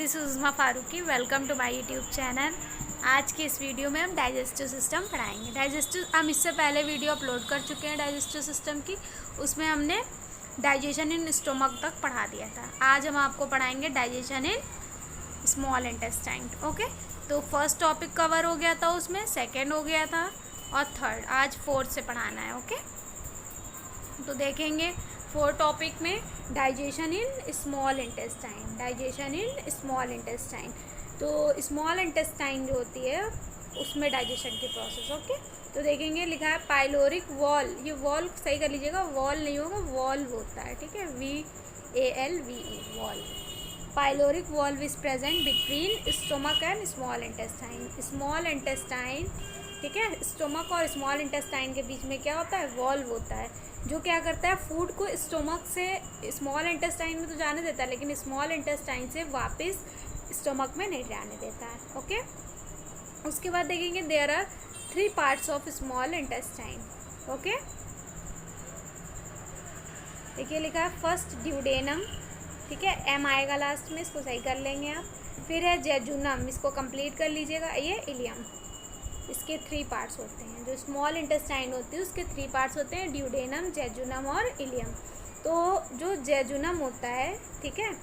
This is Uzma Farooqui. Welcome to my YouTube channel. आज के इस वीडियो में हम डाइजेस्टिव सिस्टम पढ़ाएंगे। डाइजेस्टिव हम इससे पहले वीडियो अपलोड कर चुके हैं डाइजेस्टिव सिस्टम की, उसमें हमने डाइजेशन इन स्टोमक तक पढ़ा दिया था। आज हम आपको पढ़ाएंगे digestion in small intestine. Okay, तो फर्स्ट टॉपिक कवर हो गया था, उसमें सेकेंड हो गया था और थर्ड, आज फोर्थ से पढ़ाना है। ओके, तो देखेंगे फोर्थ टॉपिक में digestion in small intestine. Digestion in small intestine, तो स्मॉल इंटेस्टाइन जो होती है उसमें डाइजेशन की प्रोसेस। ओके, तो देखेंगे लिखा है पाइलोरिक वॉल। ये वॉल सही कर लीजिएगा, वॉल नहीं होगा, वॉल्व होता है। ठीक है, VALVE, wall. Pyloric valve is present between stomach and small intestine. Small intestine, ठीक है, स्टोमक और स्मॉल इंटेस्टाइन के बीच में क्या होता है, वॉल्व होता है, जो क्या करता है, फूड को स्टोमक से स्मॉल इंटेस्टाइन में तो जाने देता है, लेकिन स्मॉल इंटेस्टाइन से वापस स्टोमक में नहीं जाने देता है। ओके, उसके बाद देखेंगे there are 3 parts of small intestine. Okay, देखिए लिखा है फर्स्ट ड्यूडेनम, ठीक है, M आएगा लास्ट में, इसको सही कर लेंगे आप। फिर है जेजुनम, इसको कंप्लीट कर लीजिएगा। ये इलियम, इसके 3 पार्ट्स होते हैं। जो स्मॉल इंटेस्टाइन होती है उसके 3 पार्ट्स होते हैं, ड्यूडेनम, जेजुनम और इलियम। तो जो जेजुनम होता है, ठीक है,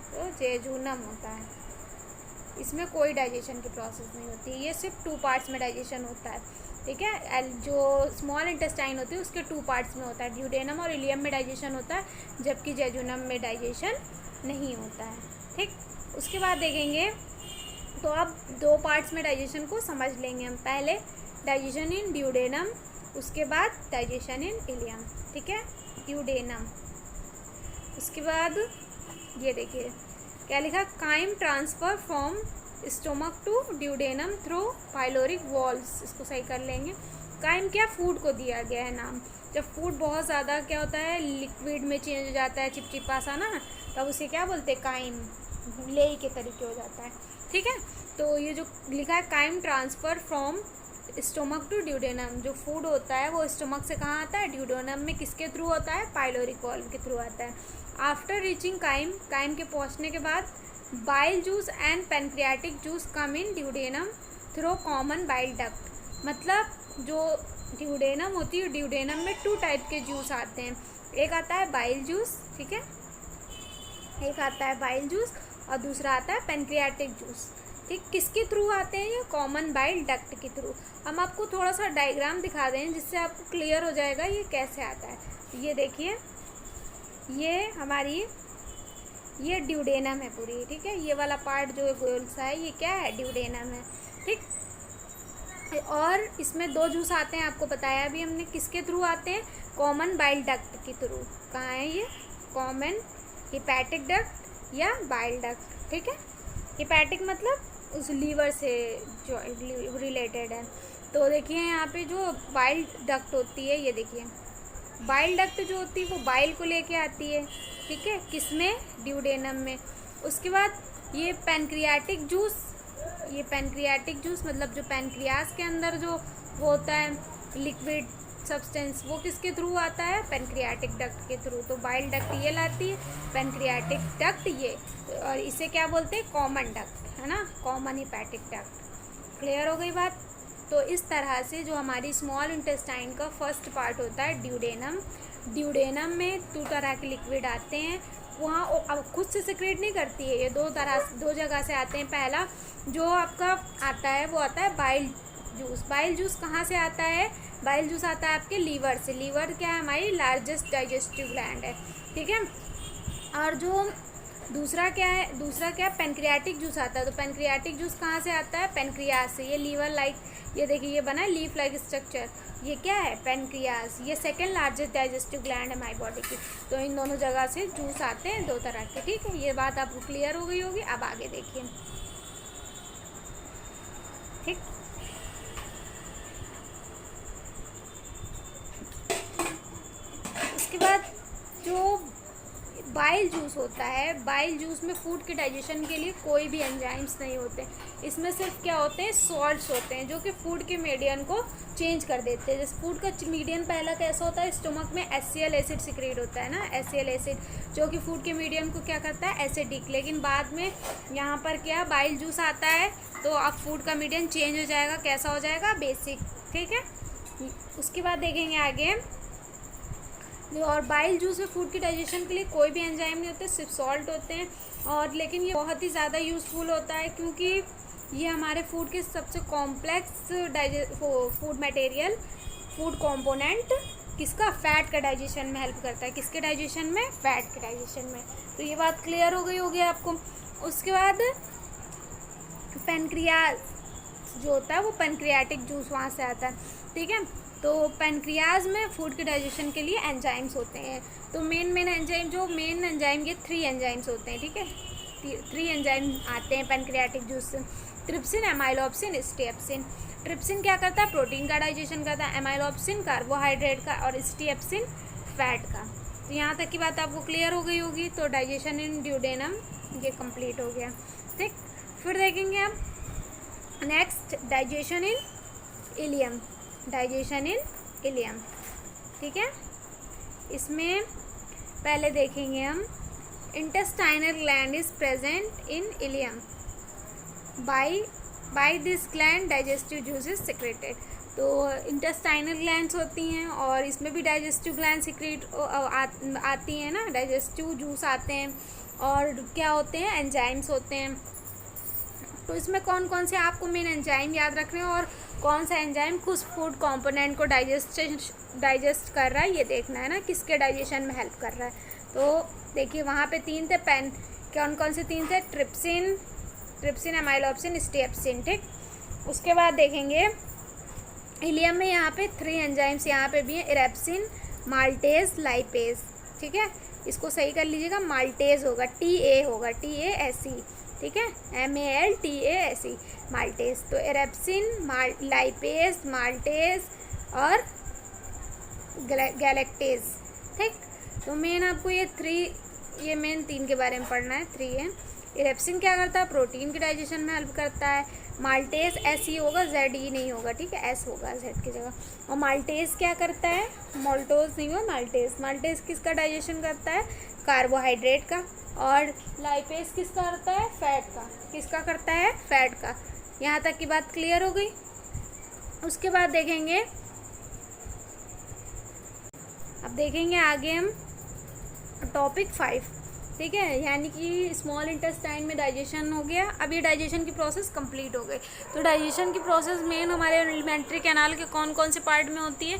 तो जेजुनम होता है, इसमें कोई डाइजेशन की प्रोसेस नहीं होती है, ये सिर्फ 2 पार्ट्स में डाइजेशन होता है। ठीक है, जो स्मॉल इंटेस्टाइन होती है उसके 2 पार्ट्स में होता है, ड्यूडेनम और इलियम में डाइजेशन होता है, जबकि जेजुनम में डाइजेशन नहीं होता है। ठीक, उसके बाद देखेंगे, तो अब 2 पार्ट्स में डाइजेशन को समझ लेंगे हम। पहले डाइजेशन इन ड्यूडेनम, उसके बाद डाइजेशन इन इलियम। ठीक है, ड्यूडेनम, उसके बाद ये देखिए क्या लिखा, chyme transfer from stomach to duodenum through pyloric valves. इसको सही कर लेंगे। काइम क्या, फूड को दिया गया है नाम। जब फूड बहुत ज़्यादा क्या होता है, लिक्विड में चेंज हो जाता है, चिपचिपा सा ना, तब उसे क्या बोलते हैं, काइम, लेई के तरीके हो जाता है। ठीक है, तो ये जो लिखा है chyme transfer from stomach to duodenum, जो फूड होता है वो स्टोमक से कहाँ आता है, ड्यूडेनम में। किसके थ्रू होता है, पाइलोरिक वॉल्व के थ्रू आता है। आफ्टर रीचिंग काइम, काइम के पहुँचने के बाद bile juice and pancreatic juice come in duodenum through common bile duct. मतलब जो ड्यूडेनम होती है, ड्यूडेनम में 2 टाइप के जूस आते हैं। एक आता है बाइल जूस, ठीक है, एक आता है बाइल जूस और दूसरा आता है पेनक्रियाटिक जूस। ठीक, किसके थ्रू आते हैं, ये कॉमन बाइल डक्ट के थ्रू। हम आपको थोड़ा सा डायग्राम दिखा दें जिससे आपको क्लियर हो जाएगा ये कैसे आता है। ये देखिए, ये हमारी ये ड्यूडेनम है पूरी। ठीक है, ये वाला पार्ट जो है गोल सा है, ये क्या है, ड्यूडेनम है। ठीक, और इसमें 2 जूस आते हैं, आपको बताया भी हमने, किसके थ्रू आते हैं, कॉमन बाइल डक्ट के थ्रू। कहाँ है ये, कॉमन हिपैटिक डक्ट या बाइल डक्ट। ठीक है, हिपैटिक मतलब उस लीवर से जो रिलेटेड है। तो देखिए यहाँ पे जो बाइल डक्ट होती है, ये देखिए बाइल डक्ट जो होती है वो बाइल को लेके आती है। ठीक है, किसमें, ड्यूडेनम में। उसके बाद ये पैनक्रियाटिक जूस, ये पैनक्रियाटिक जूस मतलब जो पैनक्रियास के अंदर जो वो होता है लिक्विड सब्सटेंस, वो किसके थ्रू आता है, पैनक्रियाटिक डक्ट के थ्रू। तो बाइल डक्ट ये लाती है, पैनक्रियाटिक डक्ट ये, और इसे क्या बोलते हैं, कॉमन डक्ट, है ना, कॉमन हिपैटिक डक्ट। क्लियर हो गई बात। तो इस तरह से जो हमारी स्मॉल इंटेस्टाइन का फर्स्ट पार्ट होता है ड्यूडेनम, ड्यूडेनम में 2 तरह के लिक्विड आते हैं। वहाँ अब खुद से सिक्रेट नहीं करती है, ये 2 जगह से आते हैं। पहला जो आपका आता है वो आता है बाइल जूस। बाइल जूस कहाँ से आता है, बाइल जूस आता है आपके लीवर से। लीवर क्या है, हमारी लार्जेस्ट डाइजेस्टिव ग्लैंड है। ठीक है, और जो दूसरा क्या है, पेनक्रियाटिक जूस आता है। तो पेनक्रियाटिक जूस कहाँ से आता है, पेनक्रियास से। ये लीवर लाइक, ये देखिए ये बना है लीफ लाइक स्ट्रक्चर, ये क्या है, पेनक्रियास। ये सेकेंड लार्जेस्ट डाइजेस्टिव ग्लैंड है हमारी बॉडी की। तो इन दोनों जगह से जूस आते हैं 2 तरह के। ठीक है, ये बात आपको क्लियर हो गई होगी। अब आगे देखिए। ठीक, उसके बाद जो बाइल जूस होता है, बाइल जूस में फूड के डाइजेशन के लिए कोई भी एंजाइम्स नहीं होते, इसमें सिर्फ क्या होते हैं, सॉल्ट्स होते हैं जो कि फूड के मीडियम को चेंज कर देते हैं। जैसे फूड का मीडियम पहला कैसा होता है, स्टोमक में HCl एसिड सिक्रेट होता है ना, HCl एसिड, जो कि फूड के मीडियम को क्या करता है, एसिडिक। लेकिन बाद में यहाँ पर क्या बाइल जूस आता है तो अब फूड का मीडियम चेंज हो जाएगा, कैसा हो जाएगा, बेसिक। ठीक है, उसके बाद देखेंगे आगे। और बाइल जूस में फूड की डाइजेशन के लिए कोई भी एंजाइम नहीं होते, सिर्फ सॉल्ट होते हैं। और लेकिन ये बहुत ही ज़्यादा यूज़फुल होता है क्योंकि ये हमारे फूड के सबसे complex food material, food component किसका, फैट का डाइजेशन में हेल्प करता है। किसके डाइजेशन में, फैट के डाइजेशन में। तो ये बात क्लियर हो गई होगी आपको। उसके बाद पेनक्रियाज जो होता है वो पेनक्रियाटिक जूस वहाँ से आता है। ठीक है, तो पेनक्रियाज में फूड के डाइजेशन के लिए एंजाइम्स होते हैं। तो मेन एंजाइम ये 3 एंजाइम्स होते हैं। ठीक है, 3 एंजाइम आते हैं पेनक्रियाटिक जूस से, ट्रिप्सिन, एमाइलोप्सिन, स्टेप्सिन। ट्रिप्सिन क्या करता है, प्रोटीन का डाइजेशन करता है, एमाइलोप्सिन कार्बोहाइड्रेट का, और स्टेप्सिन फैट का। तो यहाँ तक की बात आपको क्लियर हो गई होगी। तो डाइजेशन इन ड्यूडेनम ये कंप्लीट हो गया। ठीक, फिर देखेंगे हम next digestion in ileum. Digestion in ileum, ठीक है, इसमें पहले देखेंगे हम intestinal gland is present in ileum, by this gland digestive juice is secreted. तो इंटेस्टाइनल ग्लैंड्स होती हैं और इसमें भी डाइजेस्टिव ग्लैंड सिक्रेट आती हैं ना, डाइजेस्टिव जूस आते हैं। और क्या होते हैं, एंजाइम्स होते हैं। तो इसमें कौन कौन से आपको मेन एंजाइम याद रखने हैं और कौन सा एंजाइम कुछ फूड कंपोनेंट को डाइजेस्ट कर रहा है ये देखना है ना, किसके डाइजेशन में हेल्प कर रहा है। तो देखिए वहाँ पे 3 थे, कौन कौन से 3 थे, ट्रिप्सिन, एमाइलोप्सिन, स्टेप्सिन। ठीक, उसके बाद देखेंगे इलियम में यहाँ पे 3 एंजाइम्स यहाँ पे भी हैं, इरेप्सिन, माल्टेज, लाइपेज। ठीक है, इसको सही कर लीजिएगा, माल्टेज होगा, TA होगा, TASE। ठीक है, MALTASE, माल्टेज। तो इरेप्सिन, लाइपेज, माल्टेज और गैलेक्टेज। ठीक, तो मेन आपको ये मेन 3 के बारे में पढ़ना है, 3 है। इरेप्सिन क्या करता है, प्रोटीन के डाइजेशन में हेल्प करता है। माल्टेज SE होगा, ZE नहीं होगा, ठीक है, S होगा Z की जगह। और माल्टेज क्या करता है, मोल्टोज नहीं होगा, माल्टेज किसका डाइजेशन करता है, कार्बोहाइड्रेट का। और लाइपेज किसका करता है, फैट का। किसका करता है, फैट का। यहाँ तक की बात क्लियर हो गई। उसके बाद देखेंगे, अब देखेंगे आगे हम टॉपिक 5। ठीक है, यानी कि स्मॉल इंटेस्टाइन में डाइजेशन हो गया। अब ये डाइजेशन की प्रोसेस कंप्लीट हो गई। तो डाइजेशन की प्रोसेस मेन हमारे एलिमेंट्री कैनाल के कौन कौन से पार्ट में होती है,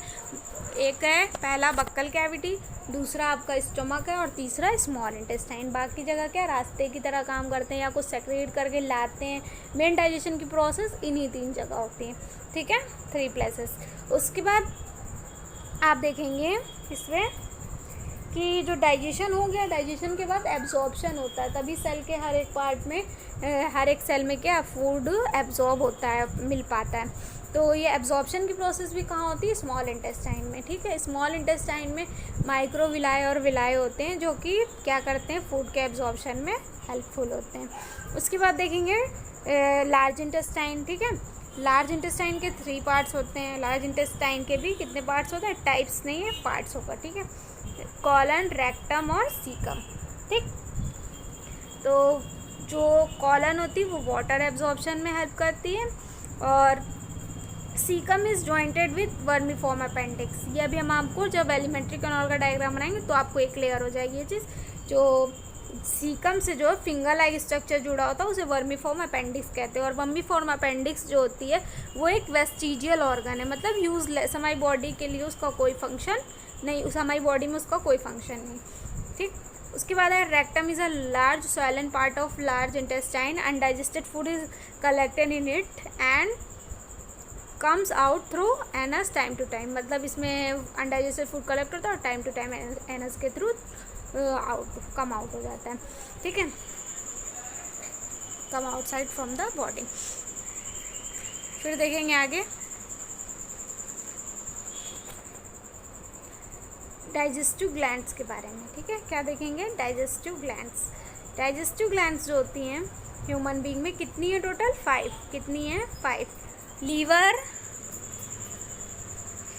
एक है पहला बक्कल कैविटी, दूसरा आपका स्टमक है और तीसरा स्मॉल इंटेस्टाइन। बाकी जगह क्या रास्ते की तरह काम करते हैं या कुछ सेक्रेट करके लाते हैं। मेन डाइजेशन की प्रोसेस इन्हीं 3 जगह होती है। ठीक है, 3 प्लेसेस। उसके बाद आप देखेंगे इसमें कि जो डाइजेशन हो गया, डाइजेशन के बाद एब्जॉर्प्शन होता है, तभी सेल के हर एक पार्ट में, हर एक सेल में क्या फूड एब्जॉर्ब होता है, मिल पाता है। तो ये एब्जॉर्प्शन की प्रोसेस भी कहाँ होती है, स्मॉल इंटेस्टाइन में। ठीक है, स्मॉल इंटेस्टाइन में माइक्रोविलाई और विलाई होते हैं जो कि क्या करते हैं, फूड के एब्जॉर्प्शन में हेल्पफुल होते हैं। उसके बाद देखेंगे लार्ज इंटेस्टाइन। ठीक है, लार्ज इंटेस्टाइन के 3 पार्ट्स होते हैं। लार्ज इंटेस्टाइन के भी कितने पार्ट्स होते हैं, टाइप्स नहीं है, पार्ट्स होगा। ठीक है, कॉलन, रेक्टम और सीकम। ठीक, तो जो कॉलन होती है वो वाटर एब्जॉर्प्शन में हेल्प करती है और caecum is jointed with vermiform appendix. ये अभी हम आपको जब एलिमेंट्री कैनाल का डायग्राम बनाएंगे तो आपको एक क्लियर हो जाएगी ये चीज़। जो सीकम से जो फिंगर लाइक स्ट्रक्चर जुड़ा होता है उसे वर्मीफॉर्म अपेंडिक्स कहते हैं। और वर्मीफॉर्म अपेंडिक्स जो होती है वो एक वेस्टिजियल ऑर्गन है, मतलब यूजलेस, हमारी बॉडी के लिए उसका कोई फंक्शन नहीं, हमारी बॉडी में उसका कोई फंक्शन नहीं। ठीक, उसके बाद है rectum is a large swollen part of large intestine, undigested food is collected in it and comes out through anus time to time. मतलब इसमें अनडाइजेस्टेड फूड कलेक्ट होता है और टाइम टू टाइम एनस के थ्रू कम आउट हो जाता है। ठीक है, come outside from the body. फिर देखेंगे आगे डाइजेस्टिव ग्लैंड्स के बारे में, ठीक है। क्या देखेंगे? Digestive glands. डाइजेस्टिव ग्लैंड्स जो होती हैं ह्यूमन बीइंग में कितनी है टोटल? 5। कितनी है? 5।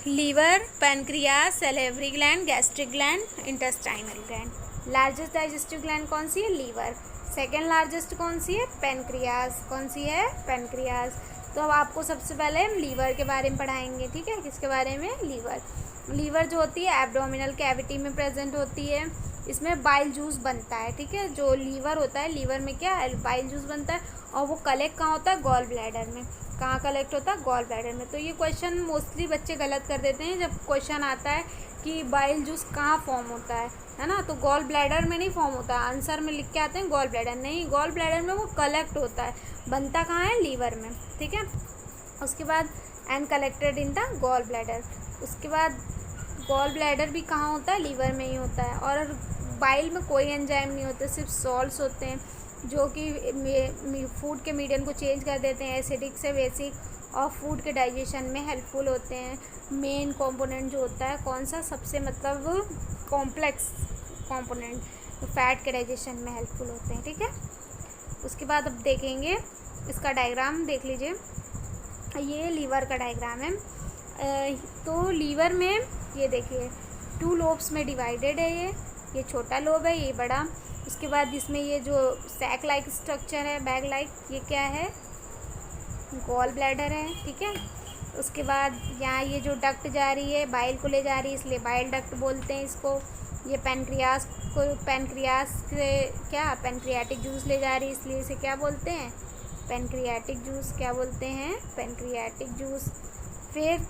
Liver, pancreas, salivary gland, gastric gland, intestinal gland. Largest digestive gland कौन सी है? लीवर। सेकेंड लार्जेस्ट कौन सी है? पैनक्रियास। कौन सी है? पैनक्रियास। तो अब आपको सबसे पहले हम लीवर के बारे में पढ़ाएंगे, ठीक है। किसके बारे में? लीवर। लीवर जो होती है एब्डोमिनल कैविटी में प्रेजेंट होती है। इसमें बाइल जूस बनता है, ठीक है। जो लीवर होता है, लीवर में क्या है? बाइल जूस बनता है और वो कलेक्ट कहाँ होता है? गॉल ब्लैडर में। कहाँ कलेक्ट होता है? गॉल ब्लैडर में। तो ये क्वेश्चन मोस्टली बच्चे गलत कर देते हैं जब क्वेश्चन आता है कि बाइल जूस कहाँ फॉर्म होता है ना। तो गॉल ब्लैडर में नहीं फॉर्म होता है, आंसर में लिख के आते हैं गॉल ब्लैडर। नहीं, गॉल ब्लैडर में वो कलेक्ट होता है, बनता कहाँ है? लीवर में, ठीक है। उसके बाद and collected in the gall bladder. उसके बाद गॉल ब्लैडर भी कहाँ होता है? लीवर में ही होता है। और बाइल में कोई एंजाइम नहीं होते, सिर्फ सॉल्ट्स होते हैं जो कि फूड के मीडियम को चेंज कर देते हैं एसिडिक से बेसिक, और फूड के डाइजेशन में हेल्पफुल होते हैं। मेन कंपोनेंट जो होता है कौन सा? सबसे मतलब कॉम्प्लेक्स कंपोनेंट, तो फैट के डाइजेशन में हेल्पफुल होते हैं, ठीक है। उसके बाद अब देखेंगे इसका डायग्राम, देख लीजिए। ये लीवर का डायग्राम है। तो लीवर में ये देखिए 2 लोब्स में डिवाइडेड है। ये छोटा लोब है, ये बड़ा। उसके बाद इसमें ये जो सैक लाइक स्ट्रक्चर है, बैग लाइक, ये क्या है? गॉल ब्लैडर है, ठीक है। उसके बाद यहाँ ये जो डक्ट जा रही है बाइल को ले जा रही है, इसलिए बाइल डक्ट बोलते हैं इसको। ये पैनक्रियास से क्या? पैनक्रियाटिक जूस ले जा रही है, इसलिए इसे क्या बोलते हैं? Pancreatic juice. क्या बोलते हैं? Pancreatic juice. फिर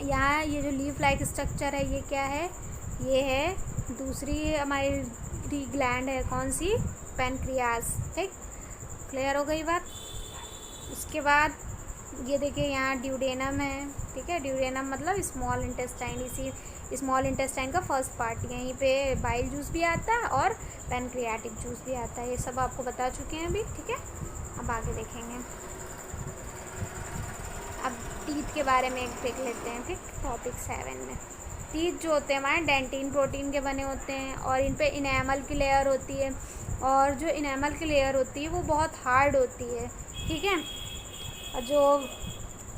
यहाँ ये जो लीफ लाइक स्ट्रक्चर है, ये क्या है? ये है दूसरी हमारी ग्लैंड है, कौन सी? पैनक्रियास, ठीक। क्लियर हो गई बात? उसके बाद ये देखिए यहाँ ड्यूडेनम है, ठीक है। ड्यूडेनम मतलब स्मॉल इंटेस्टाइन। इसी स्मॉल इंटेस्टाइन का फर्स्ट पार्ट, यहीं पे बाइल जूस भी आता है और पैनक्रियाटिक जूस भी आता है। ये सब आपको बता चुके हैं अभी, ठीक है। अब आगे देखेंगे। अब टीथ के बारे में देख लेते हैं, ठीक। टॉपिक 7 में टीथ जो होते हैं हमारे डेंटिन प्रोटीन के बने होते हैं और इन पे इनेमल की लेयर होती है। और जो इनेमल की लेयर होती है वो बहुत हार्ड होती है, ठीक है। और जो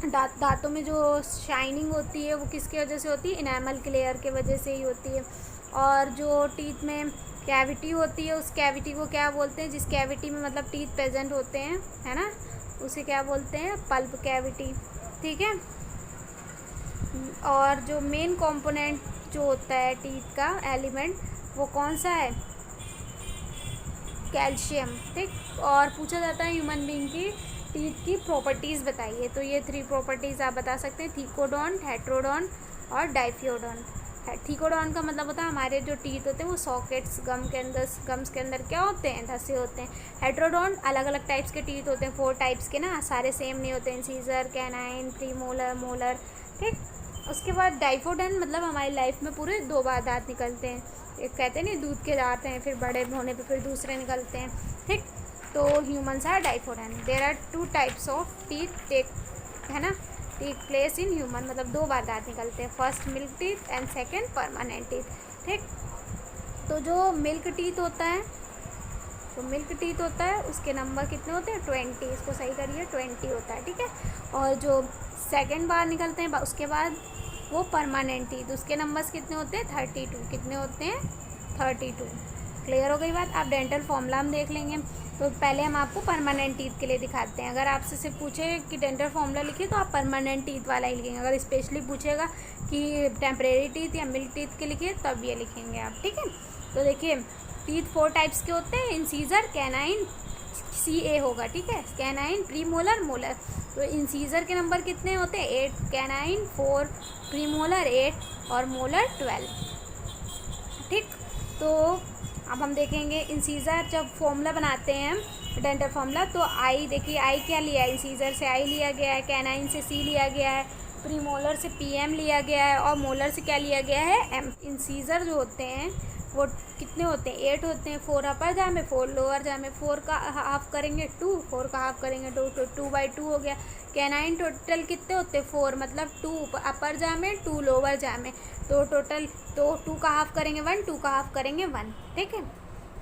दांतों में जो शाइनिंग होती है वो किसकी वजह से होती है? इनेमल की लेयर के वजह से ही होती है। और जो टीथ में कैविटी होती है, उस कैविटी को क्या बोलते हैं? जिस कैविटी में मतलब टीथ प्रेजेंट होते हैं, है ना, उसे क्या बोलते हैं? पल्प कैविटी, ठीक है। और जो मेन कंपोनेंट जो होता है टीथ का एलिमेंट, वो कौन सा है? कैल्शियम, ठीक। और पूछा जाता है ह्यूमन बीइंग की टीथ की प्रॉपर्टीज़ बताइए, तो ये 3 प्रॉपर्टीज़ आप बता सकते हैं, थीकोडोंट, हेट्रोडोंट और डाइफियोडोंट। थीकोडोंट का मतलब होता है हमारे जो टीथ होते हैं वो सॉकेट्स, गम्स के अंदर क्या होते हैं? धंसे होते हैं। हेट्रोडोंट अलग अलग टाइप्स के टीथ होते हैं, 4 टाइप्स के ना, सारे सेम नहीं होते हैं, इंसीजर, कैनाइन, प्रीमोलर, मोलर, ठीक। उसके बाद डाइफोडोंट मतलब हमारी लाइफ में पूरे 2 बार दांत निकलते हैं। एक कहते हैं नहीं, दूध के दांत हैं, फिर बड़े होने पे फिर दूसरे निकलते हैं, ठीक। तो humans are diphyodont. There are 2 types of teeth है ना, टेक प्लेस इन ह्यूमन, मतलब 2 बार दांत निकलते हैं, first milk teeth and second permanent teeth, ठीक। तो जो मिल्क टीथ होता है, उसके नंबर कितने होते हैं? 20। इसको सही करिए, 20 होता है, ठीक है। और जो सेकेंड बार निकलते हैं उसके बाद वो परमानेंट टीथ, उसके नंबर्स कितने होते हैं? 32। कितने होते हैं? 32। क्लियर हो गई बात? आप डेंटल फॉर्मूला हम देख लेंगे। तो पहले हम आपको परमानेंट टीथ के लिए दिखाते हैं। अगर आपसे सिर्फ पूछे कि डेंटल फॉर्मूला लिखिए तो आप परमानेंट टीथ वाला ही लिखेंगे। अगर स्पेशली पूछेगा कि टेम्परेरी टीथ या मिल्क टीथ के लिखिए तब ये लिखेंगे आप, ठीक है। तो देखिए टीथ 4 टाइप्स के होते हैं, इंसीजर, कैनाइन, CA होगा, ठीक है, कैनाइन, प्रीमोलर, मोलर। तो इंसीजर के नंबर कितने होते हैं? 8, कैनाइन 4, प्रीमोलर 8 और मोलर 12, ठीक। तो अब हम देखेंगे इंसीजर जब फॉर्मूला बनाते हैं हम डेंटल फॉर्मूला, तो आई, देखिए आई क्या लिया है? इंसीजर से आई लिया गया है, कैनाइन से C लिया गया है, प्रीमोलर से PM लिया गया है और मोलर से क्या लिया गया है? M। इंसीजर जो होते हैं वो कितने होते हैं, 8 होते हैं। 4 अपर जाम है, 4 लोअर जाम है। 4 का हाफ करेंगे 2, 4 का हाफ करेंगे 2, तो 2/2 हो गया। कैनाइन टोटल कितने होते हैं, 4, मतलब 2 अपर जाम है, 2 लोअर जाम है, तो टोटल, तो 2 का हाफ करेंगे 1, 2 का हाफ करेंगे 1, ठीक है।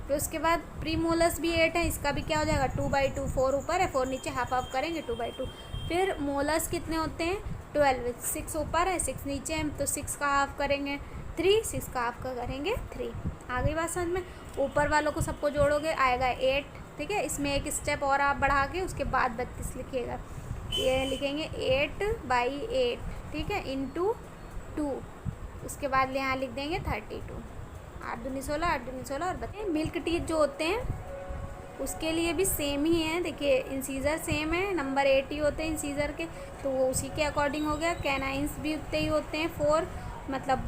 फिर उसके बाद प्रीमोलस भी 8 है, इसका भी क्या हो जाएगा 2/2, 4 ऊपर है 4 नीचे, हाफ हाफ करेंगे 2/2। फिर मोलस कितने होते हैं 12, 6 ऊपर है 6 नीचे है, तो 6 का हाफ करेंगे 3, 6 का हाफ का करेंगे 3। आ गई बात समझ में। ऊपर वालों को सबको जोड़ोगे आएगा 8, ठीक है। इसमें एक स्टेप और आप बढ़ा के उसके बाद 32 लिखिएगा। ये लिखेंगे 8/8, ठीक है, इंटू 2। उसके बाद यहाँ लिख देंगे 32। 8 दूनी 16, 8 दूनी 16 और 32। मिल्क टीथ जो होते हैं उसके लिए भी सेम ही है। देखिए इंसीजर सेम है, नंबर 8 ही होते हैं इंसीजर के, तो वो उसी के अकॉर्डिंग हो गया। कैनाइंस भी उतने ही होते हैं 4, मतलब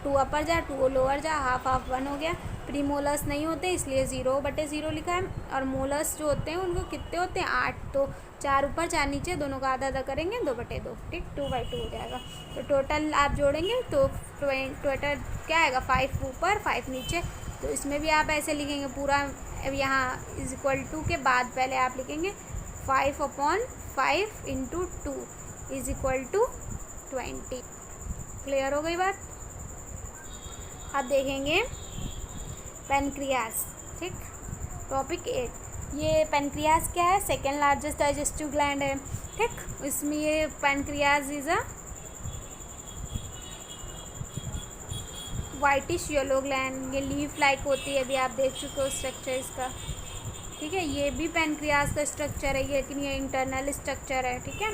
2 अपर जा 2 लोअर जा, हाफ हाफ 1 हो गया। प्रीमोलस नहीं होते इसलिए 0/0 लिखा है। और मोलस जो होते हैं उनको कितने होते हैं 8, तो 4 ऊपर 4 नीचे, दोनों का आधा आधा करेंगे 2/2, ठीक, 2/2 हो जाएगा। तो टोटल आप जोड़ेंगे तो टोटल क्या आएगा 5 ऊपर 5 नीचे। तो इसमें भी आप ऐसे लिखेंगे पूरा, यहाँ =2 के बाद पहले आप लिखेंगे 5/5 × 2 = 20। क्लियर हो गई बात। अब देखेंगे पेनक्रियास, ठीक, टॉपिक 8। ये पेनक्रियास क्या है, सेकेंड लार्जेस्ट डाइजेस्टिव ग्लैंड है, ठीक। इसमें ये pancreas is a whitish yellow gland, ये लीफ लाइक होती है, अभी आप देख चुके हो स्ट्रक्चर इसका, ठीक है। ये भी पेनक्रियास का स्ट्रक्चर है, लेकिन ये इंटरनल स्ट्रक्चर है, ठीक है।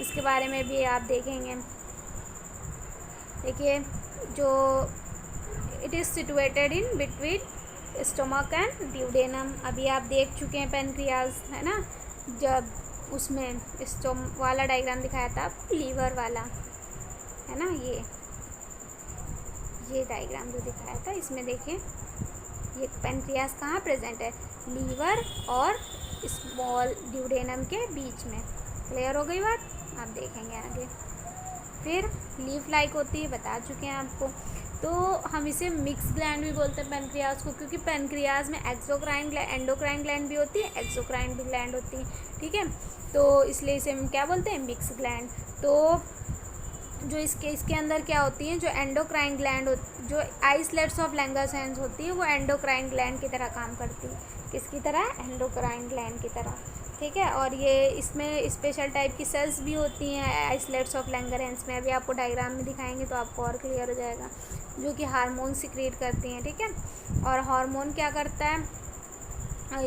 इसके बारे में भी आप देखेंगे। देखिए जो it is situated in between stomach and duodenum, अभी आप देख चुके हैं पेनक्रियास, है ना, जब उसमें स्टोम वाला डायग्राम दिखाया था आपको, लीवर वाला, है ना, ये डायग्राम जो दिखाया था, इसमें देखिए ये पेनक्रियास कहाँ प्रेजेंट है, लीवर और स्मॉल ड्यूडेनम के बीच में। क्लियर हो गई बात, आप देखेंगे आगे। फिर लीफ लाइक होती है, बता चुके हैं आपको। तो हम इसे मिक्स ग्लैंड भी बोलते हैं पेनक्रियास को, क्योंकि पेनक्रियास में एक्सोक्राइन ग्लैंड, एंडोक्राइन ग्लैंड भी होती है, एक्सोक्राइन भी ग्लैंड होती है, ठीक है। तो इसलिए इसे हम क्या बोलते हैं, मिक्स ग्लैंड। तो जो इसके अंदर क्या होती हैं, जो एंडोक्राइन ग्लैंड जो आइसलेट्स ऑफ लैंगरहैंस होती है, वो एंडोक्राइन ग्लैंड की तरह काम करती है। किसकी तरह, एंडोक्राइन ग्लैंड की तरह, ठीक है। और ये इसमें स्पेशल टाइप की सेल्स भी होती हैं आइसलेट्स ऑफ लैंगरहैंस में, अभी आपको डायग्राम में दिखाएंगे तो आपको और क्लियर हो जाएगा, जो कि हार्मोन सिक्रीट करती हैं, ठीक है। और हार्मोन क्या करता है,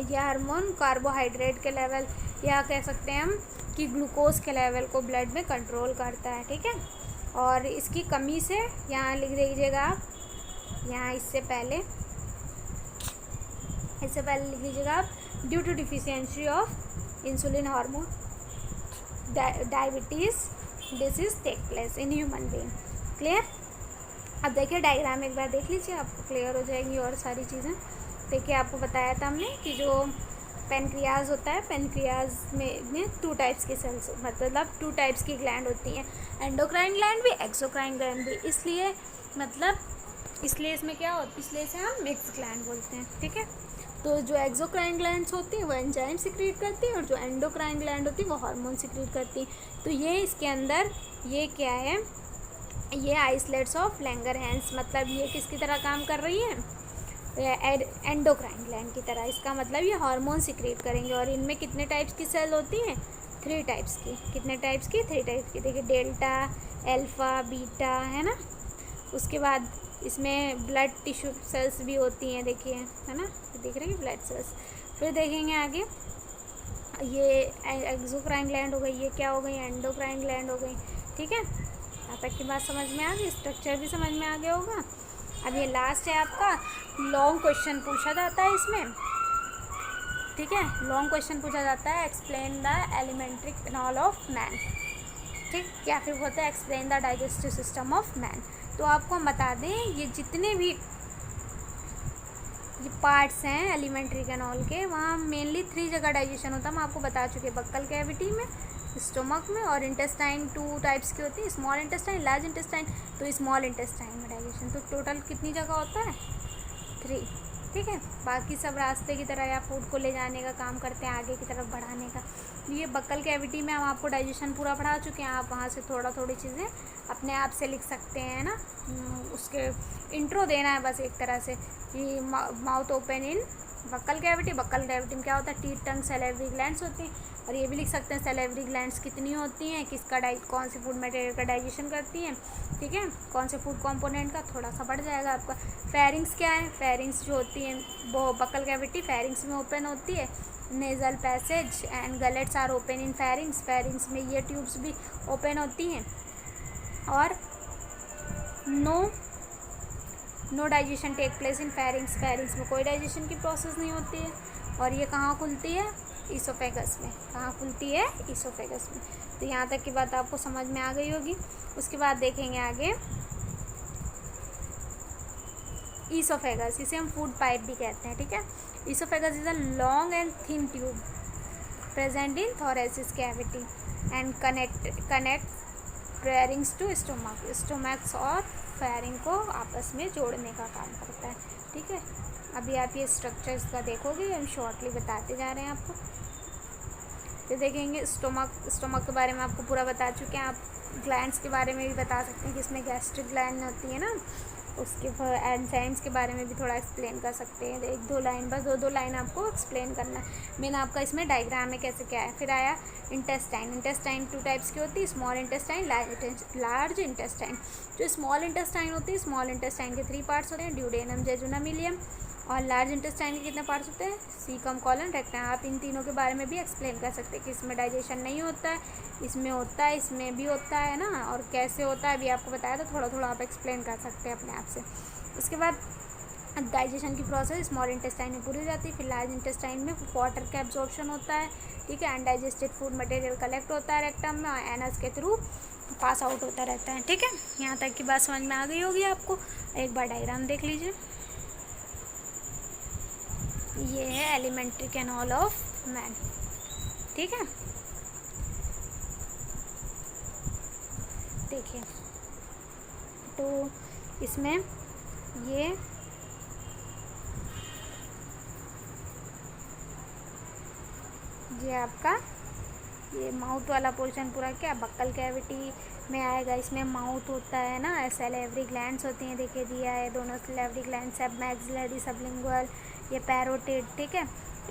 यह हार्मोन कार्बोहाइड्रेट के लेवल, या कह सकते हैं हम कि ग्लूकोज के लेवल को ब्लड में कंट्रोल करता है, ठीक है। और इसकी कमी से, यहाँ लिख दीजिएगा आप, यहाँ इससे पहले लिख लीजिएगा आप, due to deficiency of insulin hormone diabetes disease take place in human being. Clear. अब देखिए डायग्राम एक बार देख लीजिए, आपको क्लियर हो जाएंगी और सारी चीज़ें। देखिए आपको बताया था हमने कि जो पेनक्रियाज होता है, पेनक्रियाज में 2 टाइप्स की सेल्स, मतलब 2 टाइप्स की ग्लैंड होती हैं, एंडोक्राइन ग्लैंड भी, एक्सोक्राइन ग्लैंड भी। इसलिए इसमें क्या होता है, इसलिए इसे हम मिक्स ग्लैंड बोलते हैं, ठीक है। तो जो एक्सोक्राइन ग्लैंड्स होती हैं वो एंजाइम सिक्रीट करती हैं, और जो एंडोक्राइन ग्लैंड होती है वो हार्मोन सिक्रीट करती हैं। तो ये इसके अंदर ये क्या है, ये आइसलेट्स ऑफ लैंगरहैंस, मतलब ये किसकी तरह काम कर रही है, एंडोक्राइन ग्लैंड की तरह। इसका मतलब ये हार्मोन सिक्रीट करेंगे। और इनमें कितने टाइप्स की सेल होती हैं, 3 टाइप्स की। कितने टाइप्स की, 3 टाइप्स की। देखिए डेल्टा, अल्फा, बीटा, है ना। उसके बाद इसमें ब्लड टिश्यू सेल्स भी होती हैं, देखिए, है ना, देख रहे हैं ब्लड सेल्स। फिर देखेंगे आगे, ये एक्सोक्राइन ग्लैंड हो गई, ये क्या हो गई, एंडोक्राइन ग्लैंड हो गई, ठीक है। यहाँ तक की बात समझ में आ गई, स्ट्रक्चर भी समझ में आ गया होगा। अब ये लास्ट है आपका, लॉन्ग क्वेश्चन पूछा जाता है इसमें, ठीक है। लॉन्ग क्वेश्चन पूछा जाता है, explain the alimentary canal of man, ठीक, या फिर होता है explain the digestive system of man. तो आपको हम बता दें, ये जितने भी ये पार्ट्स हैं एलिमेंट्री कैनाल के, वहाँ मेनली 3 जगह डाइजेशन होता है। हम आपको बता चुके हैं, बक्कल कैविटी में, स्टोमक में, और इंटेस्टाइन 2 टाइप्स की होती है, स्मॉल इंटेस्टाइन, लार्ज इंटेस्टाइन। तो स्मॉल इंटेस्टाइन में डाइजेशन, तो टोटल कितनी जगह होता है, 3, ठीक है। बाकी सब रास्ते की तरह या फूड को ले जाने का काम करते हैं, आगे की तरफ बढ़ाने का। ये बक्कल कैविटी में हम आपको डाइजेशन पूरा पढ़ा चुके हैं, आप वहाँ से थोड़ी चीज़ें अपने आप से लिख सकते हैं ना। उसके इंट्रो देना है बस एक तरह से कि mouth open in buccal cavity में क्या होता है, टीथ, टंग, सैलिवरी ग्लैंड्स होती हैं। और ये भी लिख सकते हैं सैलिवरी ग्लैंड्स कितनी होती हैं, किसका कौन से फूड मटेरियल का डाइजेशन करती हैं, ठीक है, कौन से फूड कंपोनेंट का, थोड़ा सा बढ़ जाएगा आपका। फेरिंग्स क्या है, फेरिंग्स जो होती हैं वो बक्कल कैविटी फेरिंग्स में ओपन होती है। Nasal passage and gullets are open in pharynx में ये ट्यूब्स भी ओपन होती हैं। और no digestion take place in pharynx में कोई डाइजेशन की प्रोसेस नहीं होती है। और ये कहाँ खुलती है, ईसोफेगस में। कहाँ खुलती है, ईसोफेगस में। तो यहाँ तक की बात आपको समझ में आ गई होगी। उसके बाद देखेंगे आगे ईसोफेगस, इसे हम फूड पाइप भी कहते हैं, ठीक है। Esophagus is a long and thin tube present in thoracic cavity and connect pharynx to stomachs और फेरिंग को आपस में जोड़ने का काम करता है, ठीक है। अभी आप ये स्ट्रक्चर्स का देखोगे, हम शॉर्टली बताते जा रहे हैं आपको। तो देखेंगे स्टोमक के बारे में आपको पूरा बता चुके हैं। आप ग्लैंड्स के बारे में भी बता सकते हैं कि इसमें गैस्ट्रिक ग्लैंड होती है ना, उसके एंजाइम्स के बारे में भी थोड़ा एक्सप्लेन कर सकते हैं। 1-2 लाइन, बस 2-2 लाइन आपको एक्सप्लेन करना है। मेन आपका इसमें डायग्राम में कैसे क्या है। फिर आया इंटेस्टाइन 2 टाइप्स की होती है, स्मॉल इंटेस्टाइन, लार्ज इंटेस्टाइन। जो स्मॉल इंटेस्टाइन होती है, स्मॉल इंटेस्टाइन के 3 पार्ट्स होते हैं, ड्यूडेनम, जेजुनम, इलियम। और लार्ज इंटेस्टाइन के कितने पार्ट्स होते हैं, सीकम, कॉलन, रेक्टम। आप इन तीनों के बारे में भी एक्सप्लेन कर सकते हैं कि इसमें डाइजेशन नहीं होता है, इसमें होता है, इसमें भी होता है ना, और कैसे होता है अभी आपको बताया। तो थोड़ा आप एक्सप्लेन कर सकते हैं अपने आप से। उसके बाद डाइजेशन की प्रोसेस स्मॉल इंटेस्टाइन में पूरी हो जाती है। फिर लार्ज इंटेस्टाइन में वाटर का एब्जॉर्प्शन होता है, ठीक है। अनडाइजेस्टेड फूड मटेरियल कलेक्ट होता है रेक्टम में, और एनस के थ्रू पास आउट होता रहता है, ठीक है। यहाँ तक की बात समझ में आ गई होगी आपको। एक बार डायग्राम देख लीजिए। ये है एलिमेंट्री कैनाल ऑफ मैन, ठीक है। देखिए, तो इसमें ये आपका ये माउथ वाला पोर्शन पूरा क्या बक्कल कैविटी में आएगा। इसमें माउथ होता है ना, सैलिवरी ग्लैंड्स होती हैं, देखिए दिया है दोनों सैलिवरी ग्लैंड्स, सब मैक्सिलरी, सबलिंगुअल, ये पैरोटिड, ठीक है।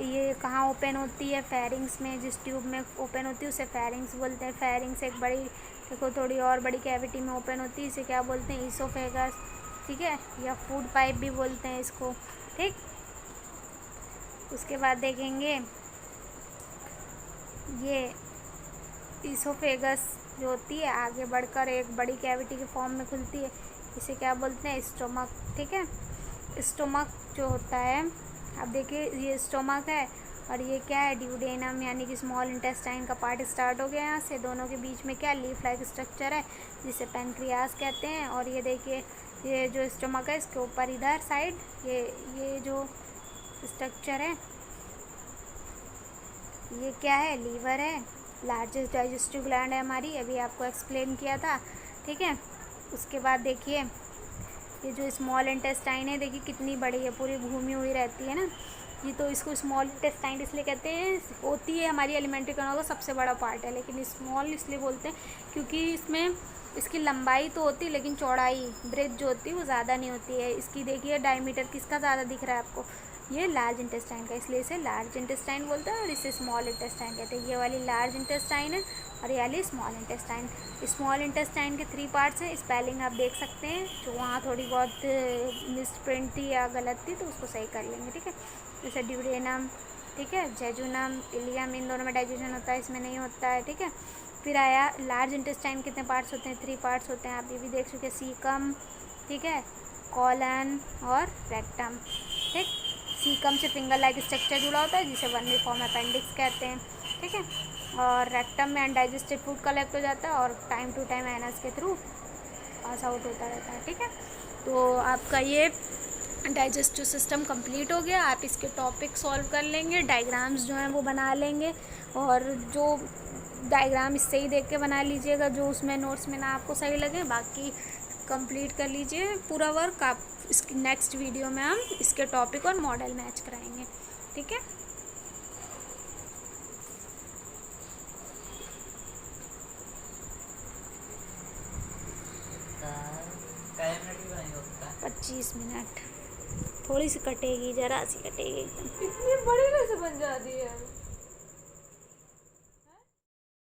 ये कहाँ ओपन होती है, फेरिंग्स में। जिस ट्यूब में ओपन होती है उसे फेरिंग्स बोलते हैं। फेरिंग्स एक बड़ी, देखो थोड़ी और बड़ी कैविटी में ओपन होती है, इसे क्या बोलते हैं, ईसोफेगस, ठीक है, या फूड पाइप भी बोलते हैं इसको, ठीक। उसके बाद देखेंगे ये ईसोफेगस जो होती है आगे बढ़कर एक बड़ी कैविटी के फॉर्म में खुलती है, इसे क्या बोलते हैं, स्टोमक, ठीक है। स्टोमक जो होता है, अब देखिए ये स्टोमक है और ये क्या है, ड्यूडेनम, यानी कि स्मॉल इंटेस्टाइन का पार्ट स्टार्ट हो गया यहाँ से। दोनों के बीच में क्या लीफ लाइक स्ट्रक्चर है जिसे पेनक्रियास कहते हैं। और ये देखिए ये जो स्टोमक है इसके ऊपर इधर साइड ये जो स्ट्रक्चर है ये क्या है, लीवर है। लार्जेस्ट डाइजेस्टिव ग्लैंड है हमारी, अभी आपको एक्सप्लेन किया था, ठीक है। उसके बाद देखिए ये जो स्मॉल इंटेस्टाइन है, देखिए कितनी बड़ी है, पूरी घूमी हुई रहती है ना। ये तो इसको स्मॉल इंटेस्टाइन इसलिए कहते हैं, होती है हमारी एलिमेंट्री कैनाल का सबसे बड़ा पार्ट है, लेकिन स्मॉल इसलिए बोलते हैं क्योंकि इसमें इसकी लंबाई तो होती है लेकिन चौड़ाई, ब्रेथ जो होती है वो ज़्यादा नहीं होती है इसकी। देखिए डायमीटर किसका ज़्यादा दिख रहा है आपको, ये लार्ज इंटेस्टाइन का, इसलिए इसे लार्ज इंटेस्टाइन बोलते हैं और इसे स्मॉल इंटेस्टाइन कहते हैं। ये वाली लार्ज इंटेस्टाइन है और ये वाली स्मॉल इंटेस्टाइन। स्मॉल इंटेस्टाइन के 3 पार्ट्स हैं, स्पेलिंग आप देख सकते हैं, जो वहाँ थोड़ी बहुत मिसप्रिंट थी या गलत थी तो उसको सही कर लेंगे, ठीक है। जैसे ड्यूडेनम, ठीक है, जेजुनम, इलियम, इन दोनों में डाइजेशन होता है, इसमें नहीं होता है, ठीक है। फिर आया लार्ज इंटेस्टाइन, कितने पार्ट्स होते हैं, 3 पार्ट्स होते हैं, आप ये भी देख चुके, सीकम, ठीक है, कॉलन और रेक्टम, ठीक। सीकम से फिंगर लाइक स्ट्रक्चर जुड़ा होता है जिसे वर्मिफॉर्म अपेंडिक्स कहते हैं, ठीक है। और रेक्टम में अनडाइजेस्टेड फूड कलेक्ट हो जाता है और टाइम टू टाइम एनस के थ्रू पास आउट होता रहता है, ठीक है। तो आपका ये डाइजेस्टिव सिस्टम कंप्लीट हो गया। आप इसके टॉपिक सॉल्व कर लेंगे, डायग्राम्स जो हैं वो बना लेंगे, और जो डायग्राम इससे ही देख के बना लीजिएगा जो उसमें नोट्स में ना आपको सही लगे, बाकी कंप्लीट कर लीजिए पूरा वर्क। आप इसकी नेक्स्ट वीडियो में हम इसके टॉपिक और मॉडल मैच कराएंगे, ठीक है। टाइम मिनट भी नहीं होता है। 25 मिनट, थोड़ी सी कटेगी, जरा सी कटेगी एकदम। इतनी बड़ी कैसे बन जाती है?